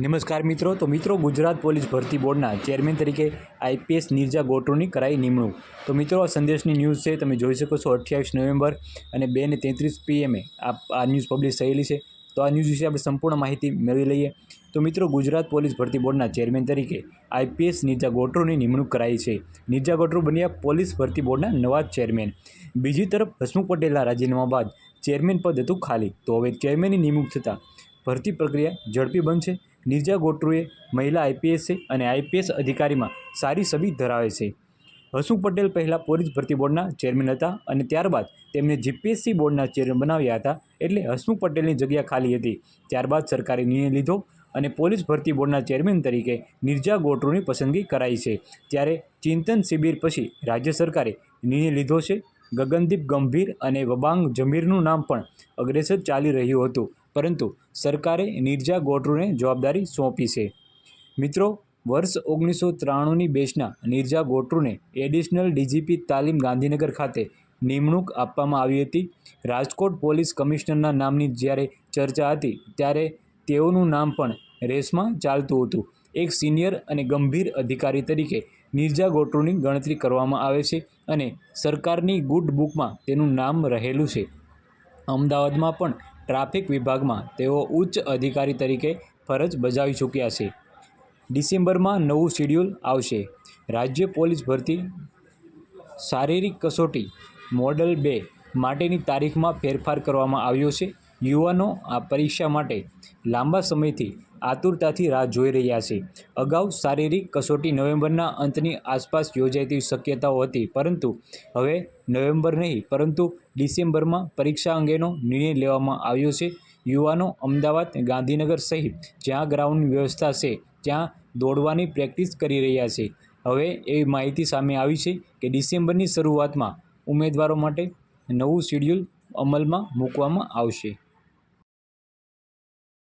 નમસ્કાર મિત્રો. તો મિત્રો, ગુજરાત પોલીસ ભરતી બોર્ડના ચેરમેન તરીકે આઈપીએસ નીરજા ગોટરુની કરાઈ નિમણૂક. તો મિત્રો, આ સંદેશની ન્યૂઝ છે, તમે જોઈ શકો છો. 28 નવેમ્બર અને 2:33 PM આ ન્યૂઝ પબ્લિશ થયેલી છે. તો આ ન્યૂઝ વિશે આપણે સંપૂર્ણ માહિતી મેળવી લઈએ. તો મિત્રો, ગુજરાત પોલીસ ભરતી બોર્ડના ચેરમેન તરીકે આઈપીએસ નીરજા ગોટરુની નિમણૂક કરાઈ છે. નીરજા ગોટરુ બન્યા પોલીસ ભરતી બોર્ડના નવા ચેરમેન. બીજી તરફ હસમુખ પટેલના રાજીનામા બાદ ચેરમેન પદ હતું ખાલી. તો હવે ચેરમેનની નિમણૂક થતાં ભરતી પ્રક્રિયા ઝડપી બનશે. નીરજા ગોટરુએ મહિલા આઈપીએસ છે અને આઈપીએસ અધિકારીમાં સારી છબી ધરાવે છે. હસમુખ પટેલ પહેલાં પોલીસ ભરતી બોર્ડના ચેરમેન હતા અને ત્યારબાદ તેમને જીપીએસસી બોર્ડના ચેરમેન બનાવ્યા હતા. એટલે હસમુખ પટેલની જગ્યા ખાલી હતી. ત્યારબાદ સરકારે નિર્ણય લીધો અને પોલીસ ભરતી બોર્ડના ચેરમેન તરીકે નીરજા ગોટરુની પસંદગી કરાઈ છે. ત્યારે ચિંતન શિબિર પછી રાજ્ય સરકારે નિર્ણય લીધો છે. ગગનદીપ ગંભીર અને વબાંગ જમીરનું નામ પણ અગ્રેસર ચાલી રહ્યું હતું, પરંતુ સરકારે નીરજા ગોટરુને જવાબદારી સોંપી છે. મિત્રો, વર્ષ 1993ની બેચના નીરજા ગોટરુને એડિશનલ ડીજીપી તાલીમ ગાંધીનગર ખાતે નિમણૂક આપવામાં આવી હતી. રાજકોટ પોલીસ કમિશનરના નામની જ્યારે ચર્ચા હતી ત્યારે તેઓનું નામ પણ રેસમાં ચાલતું હતું. એક સિનિયર અને ગંભીર અધિકારી તરીકે નીરજા ગોટરુની ગણતરી કરવામાં આવે છે અને સરકારની ગુડ બુકમાં તેનું નામ રહેલું છે. અમદાવાદમાં પણ ટ્રાફિક વિભાગમાં તેઓ ઉચ્ચ અધિકારી તરીકે ફરજ બજાવી ચૂક્યા છે. ડિસેમ્બરમાં નવું શિડ્યુલ આવશે. રાજ્ય પોલીસ ભરતી શારીરિક કસોટી મોડલ 2 માટેની તારીખમાં ફેરફાર કરવામાં આવ્યો છે. યુવાનો આ પરીક્ષા માટે લાંબા સમયથી આતુરતાથી રાહ જોઈ રહ્યા છે. અગાઉ શારીરિક કસોટી નવેમ્બરના અંતની આસપાસ યોજાય તેવી શક્યતાઓ હતી, પરંતુ હવે નવેમ્બર નહીં પરંતુ ડિસેમ્બરમાં પરીક્ષા અંગેનો નિર્ણય લેવામાં આવ્યો છે. યુવાનો અમદાવાદ, ગાંધીનગર સહિત જ્યાં ગ્રાઉન્ડની વ્યવસ્થા છે ત્યાં દોડવાની પ્રેક્ટિસ કરી રહ્યા છે. હવે એવી માહિતી સામે આવી છે કે ડિસેમ્બરની શરૂઆતમાં ઉમેદવારો માટે નવું શિડ્યુલ અમલમાં મૂકવામાં આવશે.